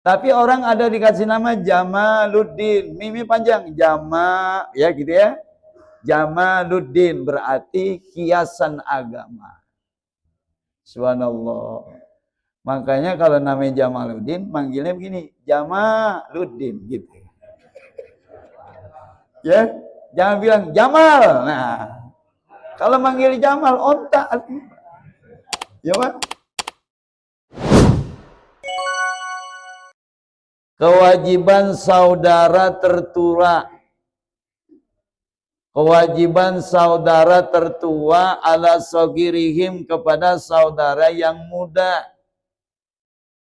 Tapi orang ada dikasih nama Jamaluddin, mimi panjang, Jama, ya gitu ya. Jamaluddin berarti hiasan agama. Subhanallah. Makanya kalau namanya Jamaluddin, manggilnya begini, Jamaluddin gitu. Ya, jangan bilang Jamal. Nah, kalau manggil Jamal, onta. Ya, Pak. Kewajiban saudara tertua. Kewajiban saudara tertua ala sogirihim kepada saudara yang muda.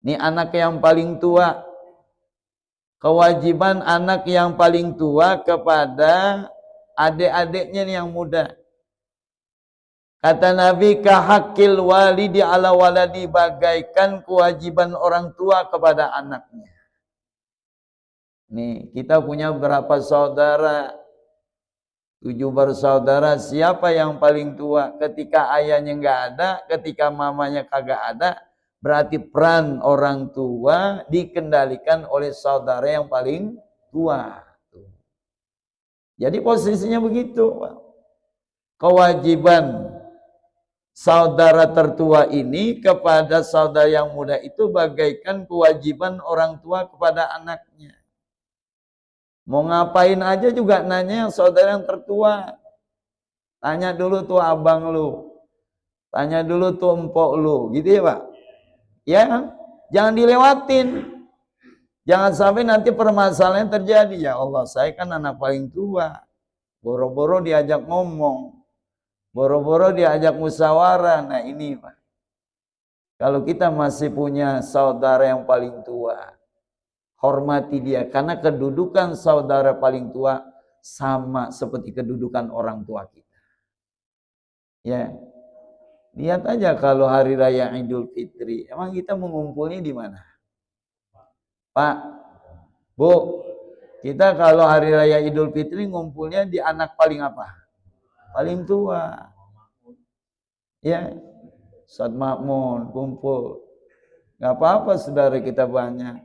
Ini anak yang paling tua. Kewajiban anak yang paling tua kepada adik-adiknya yang muda. Kata Nabi, kahakil walidi ala waladi, bagaikan kewajiban orang tua kepada anaknya. Nih, kita punya berapa saudara? 7 bersaudara. Siapa yang paling tua? Ketika ayahnya nggak ada, ketika mamanya kagak ada, berarti peran orang tua dikendalikan oleh saudara yang paling tua. Jadi posisinya begitu. Kewajiban saudara tertua ini kepada saudara yang muda itu bagaikan kewajiban orang tua kepada anaknya. Mau ngapain aja juga nanya yang saudara yang tertua. Tanya dulu tuh abang lu. Tanya dulu tuh empok lu. Gitu ya Pak? Ya, jangan dilewatin. Jangan sampai nanti permasalahan terjadi. Ya Allah, saya kan anak paling tua. Boro-boro diajak ngomong. Boro-boro diajak musyawarah. Nah ini Pak. Kalau kita masih punya saudara yang paling tua, hormati dia. Karena kedudukan saudara paling tua sama seperti kedudukan orang tua kita. Ya, lihat aja kalau hari raya Idul Fitri, emang kita mengumpulnya di mana? Pak, Bu, kita kalau hari raya Idul Fitri ngumpulnya di anak paling apa? Paling tua. Ya, Ustaz Makmun kumpul. Gak apa-apa saudara kita banyak.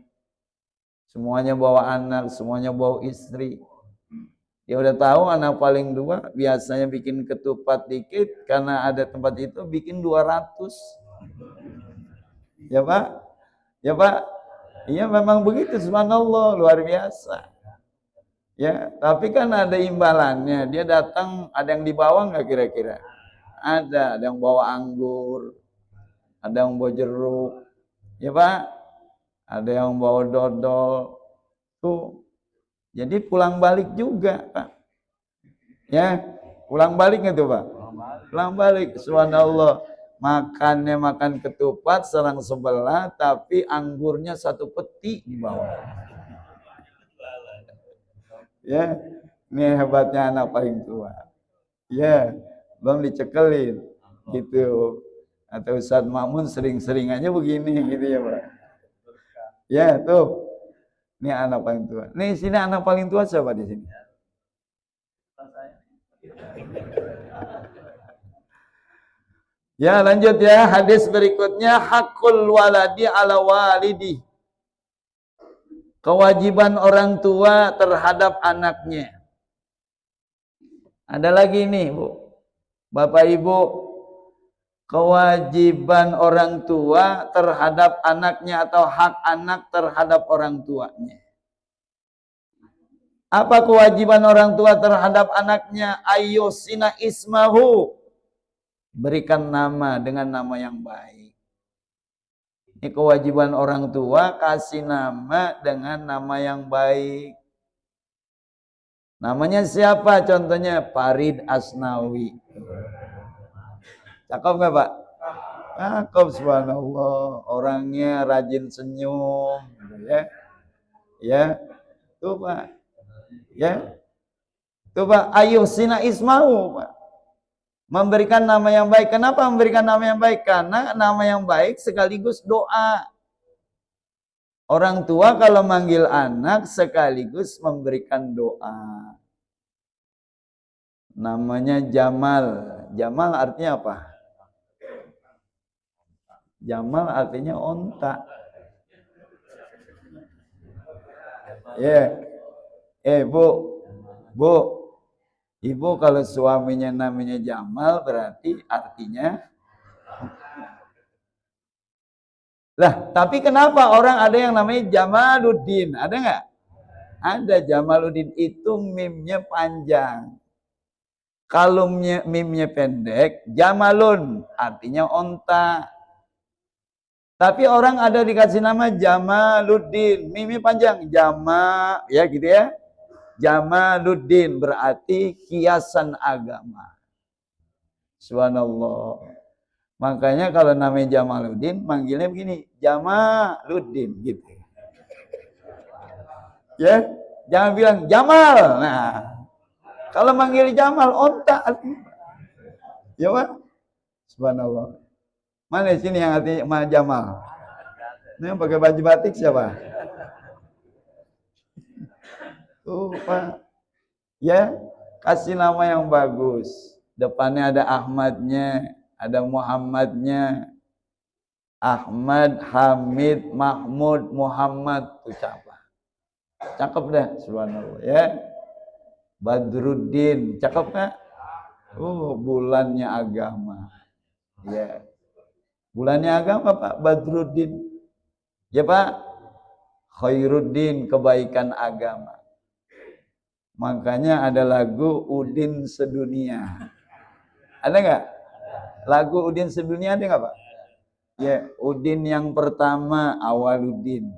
Semuanya bawa anak, semuanya bawa istri. Dia udah tahu anak paling tua biasanya bikin ketupat dikit, karena ada tempat itu bikin 200. Ya Pak? Ya Pak? Iya memang begitu, subhanallah, luar biasa. Ya, tapi kan ada imbalannya. Dia datang, ada yang dibawa nggak kira-kira? Ada yang bawa anggur, ada yang bawa jeruk, ya Pak? Ada yang bawa dodol. Tuh. Jadi pulang balik juga, Pak. Ya, pulang balik nggak tuh Pak? Pulang balik, subhanallah. Makannya makan ketupat serang sebelah, tapi anggurnya 1 peti di bawah. Ya, ini hebatnya anak paling tua. Ya, belum dicekelin, gitu. Atau Ustaz Makmun sering-seringannya begini, gitu ya Pak. Ya, tuh. Ini anak paling tua. Nih, sini anak paling tua siapa di sini? Ya, lanjut ya. Hadis berikutnya, hakul waladi ala walidi. Kewajiban orang tua terhadap anaknya. Ada lagi nih, Bu. Bapak Ibu, kewajiban orang tua terhadap anaknya atau hak anak terhadap orang tuanya. Apa kewajiban orang tua terhadap anaknya? Ayyusina ismahu. Berikan nama dengan nama yang baik. Ini kewajiban orang tua, kasih nama dengan nama yang baik. Namanya siapa? Contohnya Farid Asnawi. Cakep nggak Pak? Cakep, subhanallah. Orangnya rajin senyum, ya. Ya, tuh Pak. Ya, tuh Pak. Ayyusina ismahu, Pak. Memberikan nama yang baik. Kenapa memberikan nama yang baik? Karena nama yang baik sekaligus doa. Orang tua kalau manggil anak sekaligus memberikan doa. Namanya Jamal. Jamal artinya apa? Jamal artinya onta. Ya. Bu, Bu, ibu kalau suaminya namanya Jamal berarti artinya lah. Tapi kenapa orang ada yang namanya Jamaluddin? Ada nggak? Ada. Jamaluddin itu mimnya panjang. Kalau mimnya pendek, Jamalun artinya onta. Tapi orang ada dikasih nama Jamaluddin, mimnya panjang, Jama, ya gitu ya. Jamaluddin berarti hiasan agama. Subhanallah. Makanya kalau namanya Jamaluddin, manggilnya begini, Jamaluddin gitu. Ya, jangan bilang Jamal. Nah, kalau manggil Jamal, onta. Ya Pak? Subhanallah. Mana sini yang artinya Jamal? Ini yang pakai baju batik siapa? Tuh Pak. Ya, kasih nama yang bagus. Depannya ada Ahmadnya, ada Muhammadnya. Ahmad, Hamid, Mahmud, Muhammad. Tuh siapa? Cakep dah, subhanallah ya. Badruddin, cakep nggak? Bulannya agama. Ya. Bulannya agama Pak, Badruddin. Ya Pak. Khairuddin, kebaikan agama. Makanya ada lagu Udin Sedunia. Ada nggak? Lagu Udin Sedunia ada nggak Pak? Ya, Udin yang pertama Awaluddin.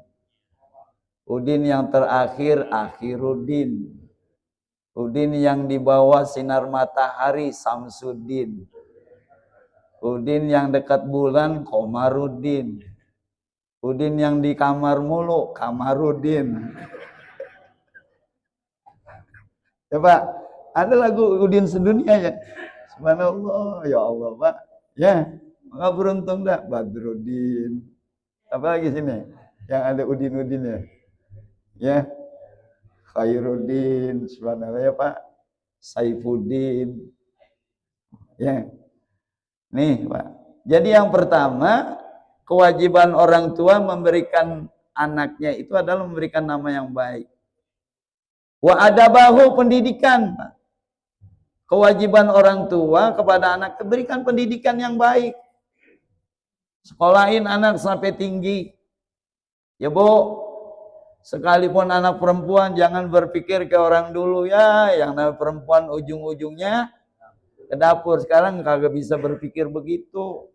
Udin yang terakhir Akhiruddin. Udin yang di bawah sinar matahari Samsuddin. Udin yang dekat bulan Komaruddin. Udin yang di kamar mulu Kamaruddin. Ya Pak, ada lagu Udin Sedunia ya. Subhanallah, ya Allah Pak. Ya, maka beruntung dah Badruddin. Apa lagi sini? Yang ada Udin-Udin ya. Ya. Khairuddin, subhanallah ya Pak. Saifuddin. Ya. Nih Pak. Jadi yang pertama, kewajiban orang tua memberikan anaknya itu adalah memberikan nama yang baik. Wa adabahu, pendidikan. Kewajiban orang tua kepada anak, berikan pendidikan yang baik. Sekolahin anak sampai tinggi. Ya Bu, sekalipun anak perempuan jangan berpikir ke orang dulu ya, yang namanya perempuan ujung-ujungnya ke dapur. Sekarang kagak bisa berpikir begitu.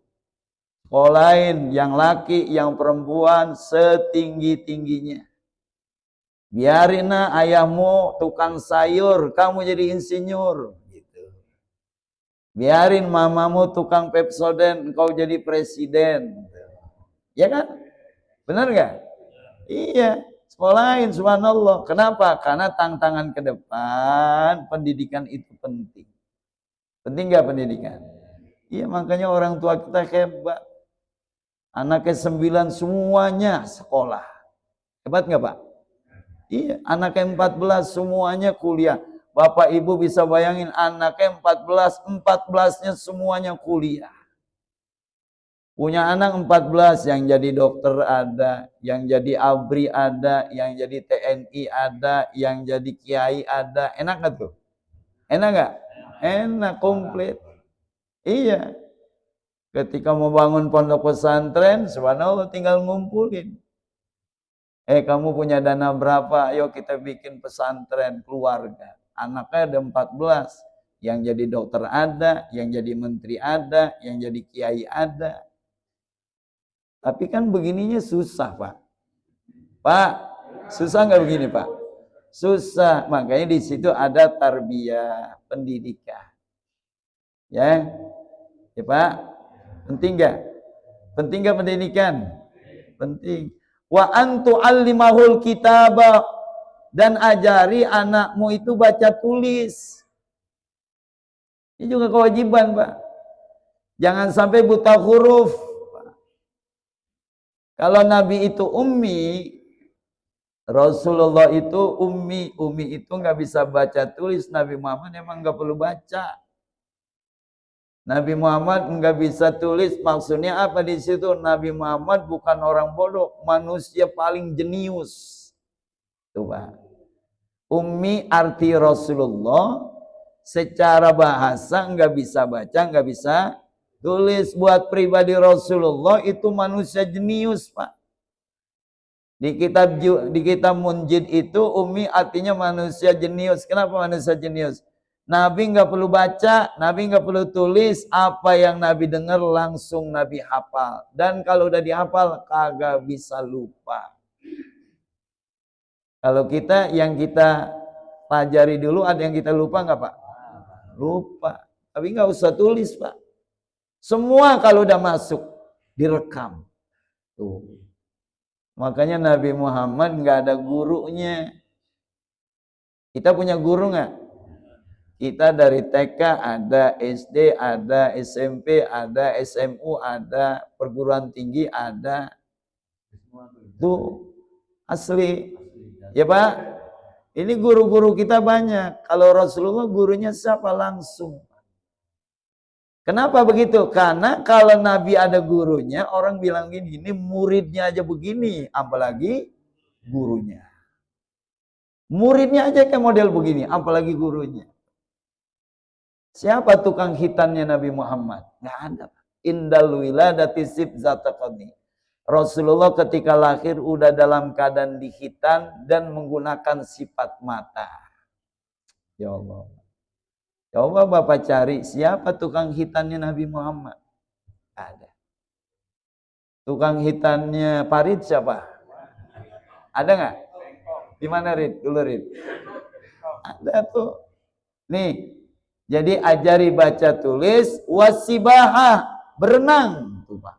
Sekolahin yang laki, yang perempuan setinggi-tingginya. Biarin ayahmu tukang sayur, kamu jadi insinyur. Gitu. Biarin mamamu tukang Pepsodent, engkau jadi presiden. Ya kan? Benar nggak? Iya, sekolahin, subhanallah. Kenapa? Karena tantangan ke depan, pendidikan itu penting. Penting nggak pendidikan? Iya, makanya orang tua kita hebat. Anaknya 9 semuanya sekolah. Hebat nggak Pak? Iya, anaknya 14 semuanya kuliah. Bapak Ibu bisa bayangin anaknya 14-nya semuanya kuliah. Punya anak 14 yang jadi dokter ada, yang jadi ABRI ada, yang jadi TNI ada, yang jadi kiai ada. Enak nggak tuh? Enak nggak? Enak, komplit. Iya. Ketika mau bangun pondok pesantren, subhanallah tinggal ngumpulin. Kamu punya dana berapa? Ayo kita bikin pesantren keluarga. Anaknya ada 14. Yang jadi dokter ada, yang jadi menteri ada, yang jadi kiai ada. Tapi kan begininya susah Pak. Pak, susah nggak begini Pak? Susah. Makanya di situ ada tarbiyah, pendidikan. Ya, ya Pak. Penting nggak? Penting nggak pendidikan? Penting. Wa antu allimahul kitaba, dan ajari anakmu itu baca tulis. Ini juga kewajiban Pak. Jangan sampai buta huruf. Kalau Nabi itu ummi, Rasulullah itu ummi. Ummi itu nggak bisa baca tulis. Nabi Muhammad emang nggak perlu baca. Nabi Muhammad nggak bisa tulis, maksudnya apa di situ? Nabi Muhammad bukan orang bodoh, manusia paling jenius. Tuh Pak. Ummi arti Rasulullah secara bahasa nggak bisa baca, nggak bisa tulis. Buat pribadi Rasulullah itu manusia jenius Pak. Di kitab Munjid itu Ummi artinya manusia jenius. Kenapa manusia jenius? Nabi nggak perlu baca, Nabi nggak perlu tulis, apa yang Nabi dengar langsung Nabi hafal. Dan kalau udah dihafal kagak bisa lupa. Kalau kita yang kita pelajari dulu ada yang kita lupa nggak Pak? Lupa. Tapi nggak usah tulis Pak. Semua kalau udah masuk direkam. Tuh. Makanya Nabi Muhammad nggak ada gurunya. Kita punya guru nggak? Kita dari TK ada, SD ada, SMP ada, SMU ada, perguruan tinggi ada. Tuh asli. Ya Pak, ini guru-guru kita banyak. Kalau Rasulullah gurunya siapa? Langsung. Kenapa begitu? Karena kalau Nabi ada gurunya, orang bilang gini, ini muridnya aja begini, apalagi gurunya. Muridnya aja kayak model begini, apalagi gurunya. Siapa tukang hitannya Nabi Muhammad? Nggak ada. Indal wiladati sibzataqani. Rasulullah ketika lahir udah dalam keadaan dihitan dan menggunakan sifat mata. Ya Allah. Coba Bapak cari siapa tukang hitannya Nabi Muhammad? Ada. Tukang hitannya Farid siapa? Ada nggak? Di mana Rid? Dulu Rid. Ada tuh. Nih. Jadi ajari baca tulis, wasibahah, berenang. Tuh, Pak.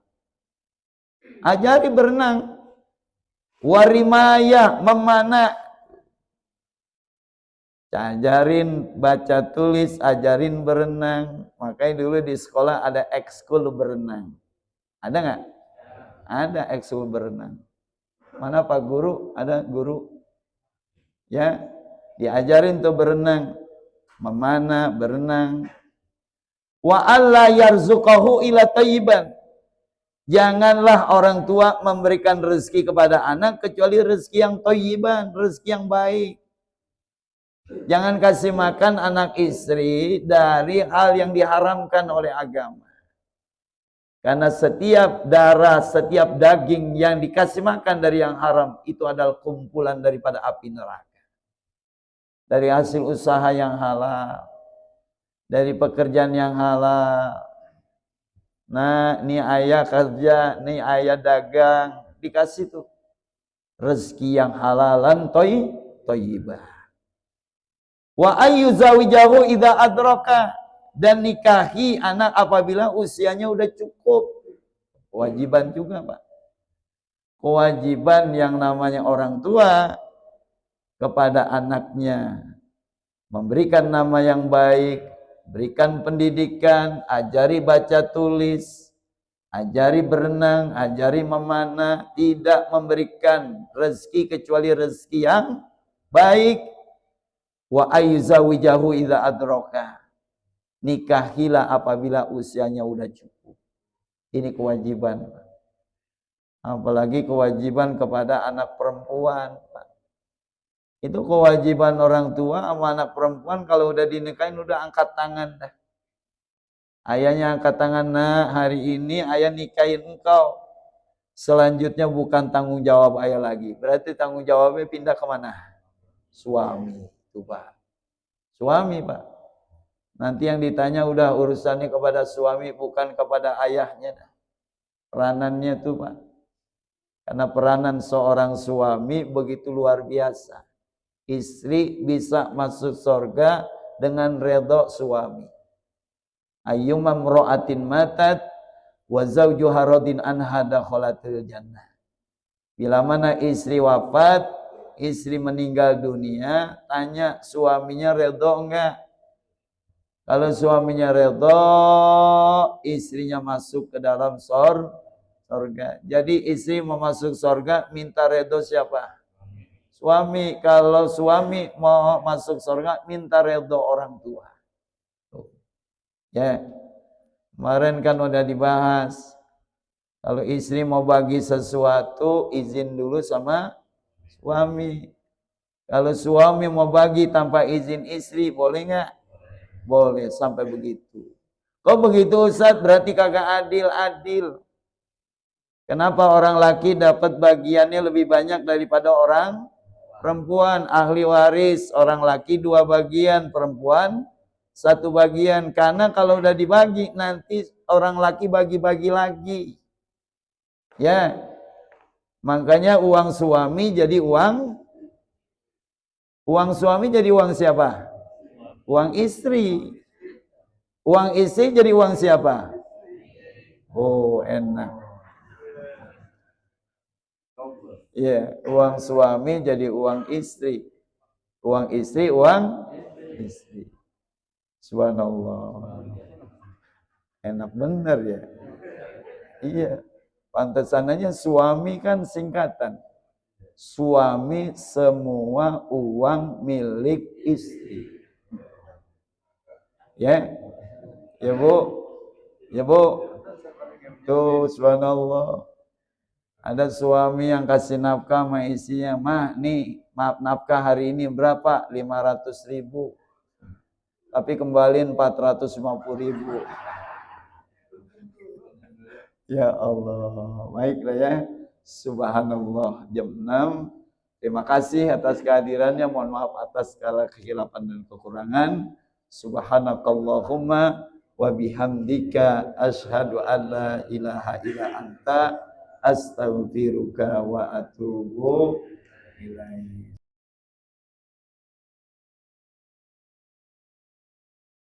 Ajari berenang. Warimaya, memanah. Ajarin baca tulis, ajarin berenang. Makanya dulu di sekolah ada ekskul berenang. Ada nggak? Ada ekskul berenang. Mana Pak Guru? Ada guru? Ya, diajarin tuh berenang. Memanah, berenang. Wa alla yarzuqahu ila thayyiban. Janganlah orang tua memberikan rezeki kepada anak kecuali rezeki yang thayyiban, rezeki yang baik. Jangan kasih makan anak istri dari hal yang diharamkan oleh agama. Karena setiap darah, setiap daging yang dikasih makan dari yang haram itu adalah kumpulan daripada api neraka. Dari hasil usaha yang halal, dari pekerjaan yang halal. Nah, ini ayah kerja, ini ayah dagang, dikasih tuh rezeki yang halalan thayyibah. Wa ayyuzawijahu idza adraka, dan nikahi anak apabila usianya udah cukup. Kewajiban juga, Pak. Kewajiban yang namanya orang tua kepada anaknya, memberikan nama yang baik, berikan pendidikan, ajari baca tulis, ajari berenang, ajari memanah, tidak memberikan rezeki kecuali rezeki yang baik. Wa ayyuzawijahu idza adraka, nikahilah apabila usianya udah cukup. Ini kewajiban. Apalagi kewajiban kepada anak perempuan, Pak. Itu kewajiban orang tua sama anak perempuan kalau udah dinikahin udah angkat tangan dah. Ayahnya angkat tangan, nah hari ini ayah nikahin engkau. Selanjutnya bukan tanggung jawab ayah lagi. Berarti tanggung jawabnya pindah kemana? Suami. Itu Pak. Suami Pak. Nanti yang ditanya udah urusannya kepada suami bukan kepada ayahnya. Peranannya tuh Pak. Karena peranan seorang suami begitu luar biasa. Istri bisa masuk surga dengan redha suami. Ayyuma mra'atin matat wa zawjuha radin anha dakhalatil jannah. Bila mana istri wafat, istri meninggal dunia, tanya suaminya redha enggak? Kalau suaminya redha, istrinya masuk ke dalam surga. Jadi istri mau masuk surga, minta redha siapa? Suami. Kalau suami mau masuk surga, minta redha orang tua. Ya, kemarin kan udah dibahas. Kalau istri mau bagi sesuatu, izin dulu sama suami. Kalau suami mau bagi tanpa izin istri, boleh nggak? Boleh, sampai begitu. Kok begitu Ustaz? Berarti kagak adil-adil. Kenapa orang laki dapat bagiannya lebih banyak daripada orang perempuan? Ahli waris, orang laki 2 bagian, perempuan 1 bagian. Karena kalau udah dibagi, nanti orang laki bagi-bagi lagi. Ya, makanya uang suami jadi uang suami jadi uang siapa? Uang istri. Uang istri jadi uang siapa? Oh, enak. Ya, uang suami jadi uang istri. Uang istri, uang istri. Subhanallah. Enak bener ya. Iya. Pantesan aja suami kan singkatan. Suami semua uang milik istri. Ya. Ya, Bu. Ya, Bu. Tuh, subhanallah. Ada suami yang kasih nafkah sama istrinya, "Mah, nih, maaf nafkah hari ini berapa? 500.000. Tapi kembaliin 450.000. Ya Allah, baiklah ya. Subhanallah, jam 6. Terima kasih atas kehadirannya. Mohon maaf atas segala kekhilafan dan kekurangan. Subhanakallahumma wa bihamdika asyhadu an la ilaha illa anta astaghfiruka wa atubu ilaik.